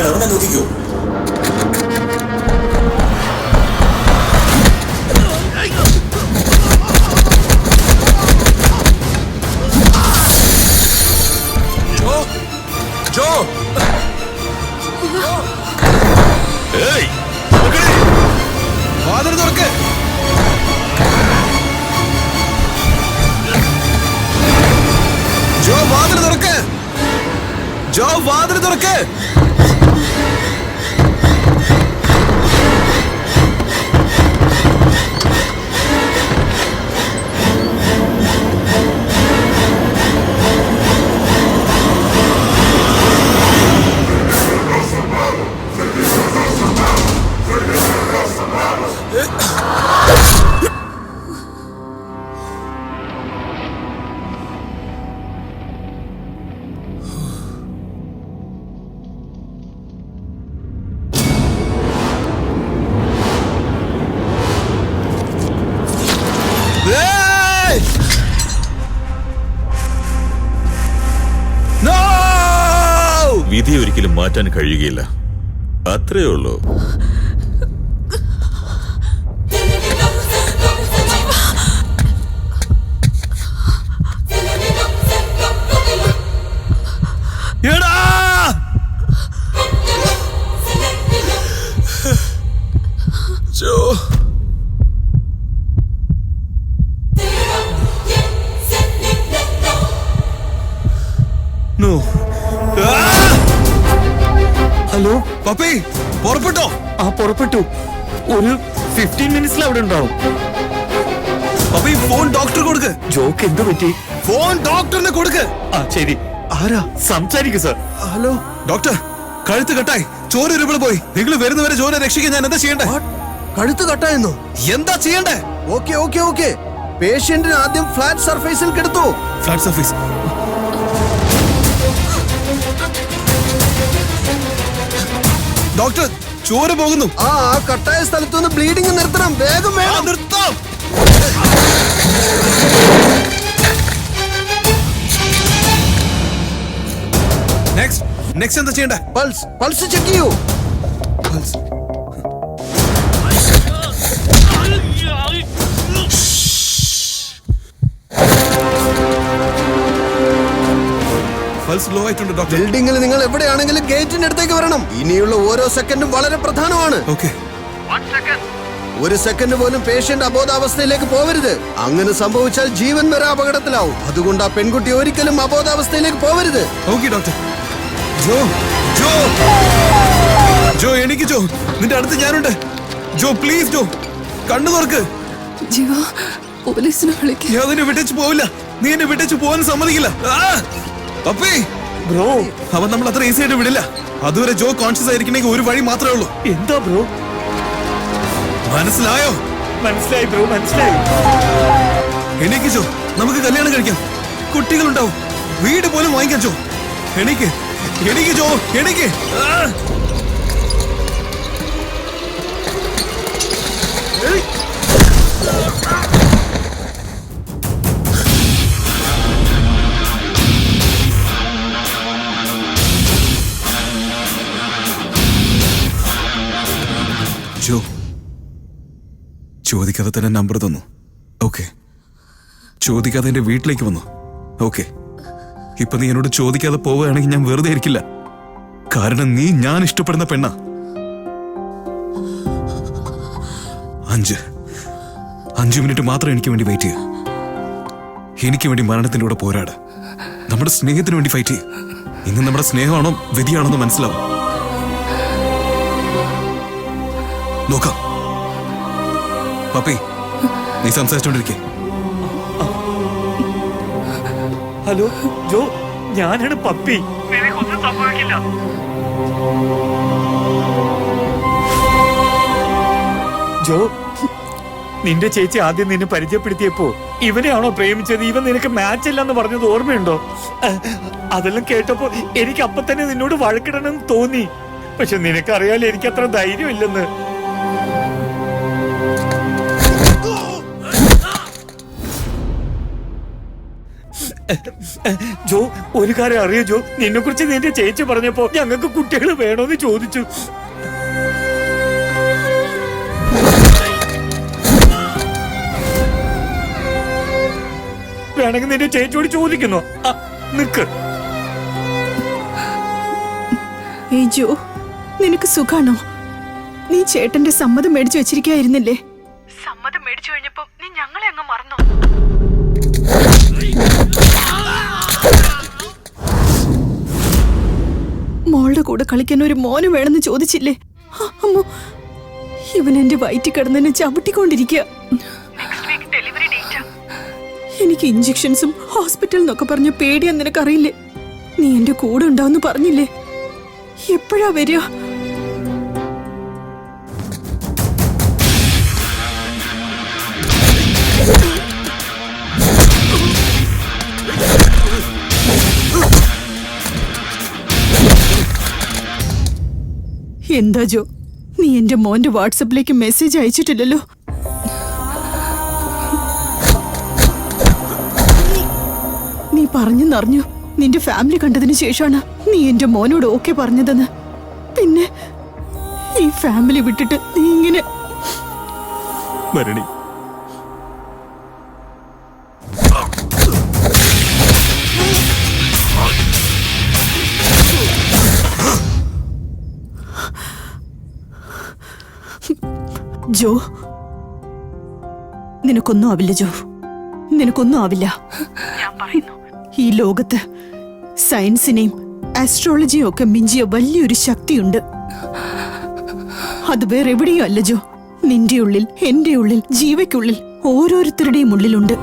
നിങ്ങൾ ഇറങ്ങാൻ നോക്കിക്കോ. വാതിൽ തുറക്ക്. ജോ വാതിൽ തുറക്ക്. ജോ വാതിൽ തുറക്ക്. വിധി ഒരിക്കലും മാറ്റാൻ കഴിയുകയില്ല. അത്രയേ ഉള്ളൂ. ഹലോ പപ്പി, പുറപ്പെട്ടോ? ആ പുറപ്പെട്ടു. ഒരു 15 മിനിറ്റ്സിൽ അവിടെ ഉണ്ടാവും. പപ്പി ഫോൺ ഡോക്ടർ കൊടുക്ക്. ജോക്ക് എന്ത് പറ്റി? ഫോൺ ഡോക്ടറിന് കൊടുക്ക്. ആ ശരി. ആരാ സംസാരിക്കൂ സർ. ഹലോ ഡോക്ടർ, കഴുത്ത് കട്ടായി, ചോര ഒരുപാട് പോയി. നിങ്ങൾ വരുന്നവരെ ചോര രക്ഷിക്കാൻ ഞാൻ എന്താ ചെയ്യണ്ടേ? കഴുത്ത് കട്ടായെന്നോ? എന്താ ചെയ്യണ്ടേ? Okay okay okay. പേഷ്യന്റിന് ആദ്യം ഫ്ലാറ്റ് സർഫേസിൽ കിടത്തു. Flat surface. ഡോക്ടർ, ചോര പോകുന്നു. ആ കട്ടായ സ്ഥലത്തുനിന്ന് ബ്ലീഡിംഗ് നിർത്തണം. വേഗം വേണം. നിർത്താം. നെക്സ്റ്റ് എന്താ ചെയ്യണ്ടേ? പൾസ് ചെക്ക് ചെയ്യൂ. പൾസ്. പൾസ് ലോ ആയിട്ടുണ്ട് ഡോക്ടർ. ബിൽഡിംഗിൽ നിങ്ങൾ എവിടെയാണെങ്കിലും ഗേറ്റിന്റെ അടുത്തേക്ക് വരണം. ഇനിയുള്ള ഓരോ സെക്കൻഡും വളരെ പ്രധാനമാണ്. ഓക്കെ. ഒരു സെക്കൻഡ് പോലും പേഷ്യന്റ് അബോധാവസ്ഥയിലേക്ക് പോവരുത്. അങ്ങനെ സംഭവിച്ചാൽ ജീവൻ വരെ അപകടത്തിലാവും. അതുകൊണ്ട് ആ പെൺകുട്ടി ഒരിക്കലും അബോധാവസ്ഥയിലേക്ക് പോവരുത്. Okay doctor. ജോ ജോ ജോ എനിക്ക് ജോ, നിന്റെ അടുത്ത് ഞാനുണ്ട്. ജോ പ്ലീസ് ജോ, കണ്ണു തുറക്ക്. പോലീസിനെ വിളിക്ക്. ഞാൻ നിന്നെ വിട്ടേച്ച് പോവില്ല. നീ എന്നെ വിട്ടേച്ച് പോകാൻ സമ്മതിക്കില്ല. പപ്പി ബ്രോ, അവൻ നമ്മൾ അത്ര ഈസി ആയിട്ട് വിടില്ല. അതുവരെ ജോ കോൺഷ്യസ് ആയിരിക്കണമെങ്കിൽ ഒരു വഴി മാത്രമേ ഉള്ളൂ. എന്താ ബ്രോ? മനസ്സിലായോ? മനസ്സിലായി ബ്രോ, മനസ്സിലായി. എനിക്ക് ജോ, നമുക്ക് കല്യാണം കഴിക്കാം, കുട്ടികളുണ്ടാവും, വീട് പോലും വാങ്ങിക്കാം. ജോ എനിക്ക് ജോ എനിക്ക്. ജോ ചോദിക്കാതെ തന്നെ നമ്പർ തന്നു. ഓക്കെ. ചോദിക്കാതെ എന്റെ വീട്ടിലേക്ക് വന്നു. ഓക്കെ. ഇപ്പൊ നീ എന്നോട് ചോദിക്കാതെ പോവുകയാണെങ്കിൽ ഞാൻ വെറുതെ ഇരിക്കില്ല. കാരണം നീ ഞാൻ ഇഷ്ടപ്പെടുന്ന പെണ്ണ. 5 മിനിറ്റ് മാത്രം എനിക്ക് വേണ്ടി വെയിറ്റ് ചെയ്യ. എനിക്ക് വേണ്ടി മരണത്തിന്റെ കൂടെ പോരാട്. നമ്മുടെ സ്നേഹത്തിന് വേണ്ടി ഫൈറ്റ് ചെയ്യ. ഇന്ന് നമ്മുടെ സ്നേഹമാണോ വിധിയാണോന്ന് മനസ്സിലാവും. നോക്കാം. പപ്പി, നീ സംസാരിച്ചോണ്ടിരിക്കേ. ഹലോ ജോ, ഞാനാണ് പപ്പി. ഒന്നും സംഭവിക്കില്ല. ജോ, നിന്റെ ചേച്ചി ആദ്യം നിന്നെ പരിചയപ്പെടുത്തിയപ്പോ ഇവനെയാണോ പ്രേമിച്ചത്, ഇവൻ നിനക്ക് മാച്ച് ഇല്ലെന്ന് പറഞ്ഞത് ഓർമ്മയുണ്ടോ? അതെല്ലാം കേട്ടപ്പോ എനിക്ക് അപ്പൊ തന്നെ നിന്നോട് വഴക്കിടണമെന്ന് തോന്നി. പക്ഷെ നിനക്കറിയാലോ എനിക്ക് അത്ര ധൈര്യമില്ലെന്ന്. ജോ, ഒരു കാര്യം അറിയോ ജോ, നിന്നെ കുറിച്ച് നിന്റെ ചേച്ചി പറഞ്ഞപ്പോ ഞങ്ങൾക്ക് കുട്ടികൾ വേണോന്ന് ചോദിച്ചു. വേണമെങ്കിൽ നിന്റെ ചേച്ചിയോട് ചോദിക്കുന്നു. നിക്ക്. ഏയ് ജോ, നിനക്ക് സുഖാണോ? നീ ചേട്ടന്റെ സമ്മതം മേടിച്ചു വെച്ചിരിക്കായിരുന്നില്ലേ? സമ്മതം മേടിച്ചു കഴിഞ്ഞപ്പോ നീ ഞങ്ങളെ അങ്ങ് മറന്നോ? മോളുടെ കൂടെ കളിക്കാൻ ഒരു മോന് വേണമെന്ന് ചോദിച്ചില്ലേ? അമ്മോ, ഇവൻ എന്റെ വയറ്റിൽ കിടന്നെ ചവിട്ടിക്കൊണ്ടിരിക്കുക. എനിക്ക് ഇഞ്ചക്ഷൻസും ഹോസ്പിറ്റൽ എന്നൊക്കെ പറഞ്ഞ പേടിയാ. നിനക്കറിയില്ലേ? നീ എന്റെ കൂടെ ഉണ്ടാവുന്ന പറഞ്ഞില്ലേ? എപ്പോഴാ വരിക? എന്താ ജോ, നീ എന്റെ മോന്റെ വാട്സപ്പിലേക്ക് മെസ്സേജ് അയച്ചിട്ടില്ലല്ലോ? നീ പറഞ്ഞെന്നറിഞ്ഞു നിന്റെ ഫാമിലി കണ്ടതിന് ശേഷമാണ് നീ എന്റെ മോനോട് ഓക്കെ പറഞ്ഞതെന്ന്. പിന്നെ ഈ ഫാമിലി വിട്ടിട്ട് നീ ഇങ്ങനെ. ഭരണി, ജോ, നിനക്കൊന്നും ആവില്ല ജോ, നിനക്കൊന്നും ആവില്ല. ഈ ലോകത്ത് സയൻസിനെയും ആസ്ട്രോളജിയും ഒക്കെ മിഞ്ചിയ വലിയൊരു ശക്തിയുണ്ട്. അത് വേറെ എവിടെയും അല്ല ജോ. നിന്റെ ഉള്ളിൽ, എന്റെ ഉള്ളിൽ, ജീവയ്ക്കുള്ളിൽ, ഓരോരുത്തരുടെയും ഉള്ളിലുണ്ട്.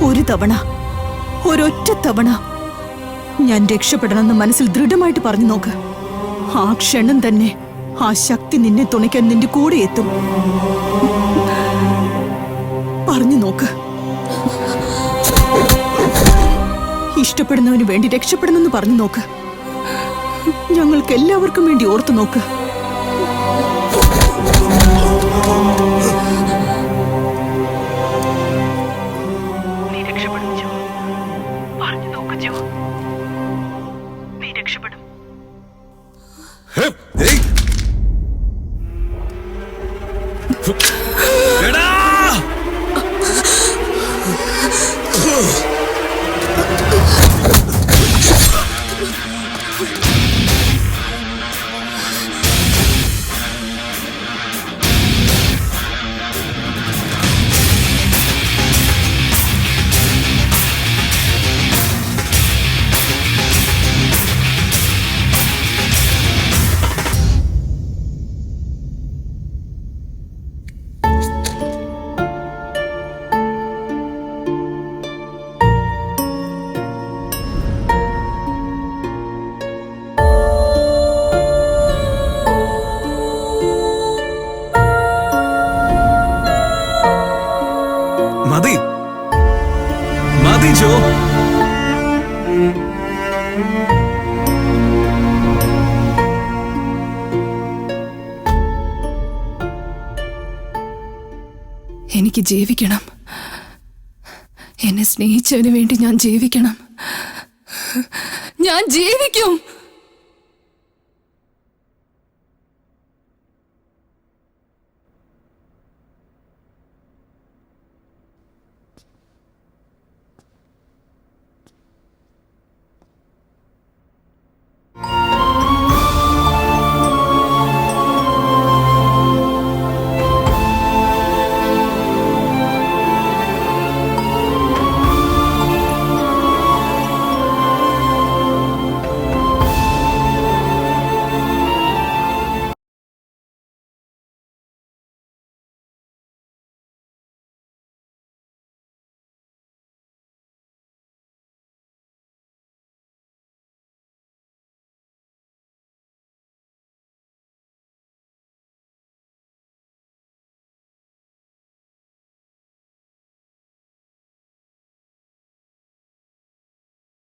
ഒരു തവണ, ഒരൊറ്റ തവണ ഞാൻ രക്ഷപ്പെടണമെന്ന് മനസ്സിൽ ദൃഢമായിട്ട് പറഞ്ഞു നോക്ക്. ആ ക്ഷണം തന്നെ ആ ശക്തി നിന്നെ തുണയ്ക്കാൻ നിന്റെ കൂടെ എത്തും. പറഞ്ഞു നോക്ക്. ഇഷ്ടപ്പെടുന്നവന് വേണ്ടി രക്ഷപ്പെടണമെന്ന് പറഞ്ഞു നോക്ക്. ഞങ്ങൾക്ക് എല്ലാവർക്കും വേണ്ടി ഓർത്തു നോക്ക്. നീ രക്ഷപ്പെടും ജോ. പറഞ്ഞു നോക്ക് ജോ, നീ രക്ഷപ്പെടും. മതി മതി ജോ. എനിക്ക് ജീവിക്കണം. എന്നെ സ്നേഹിച്ചവന് വേണ്ടി ഞാൻ ജീവിക്കണം. ഞാൻ ജീവിക്കും.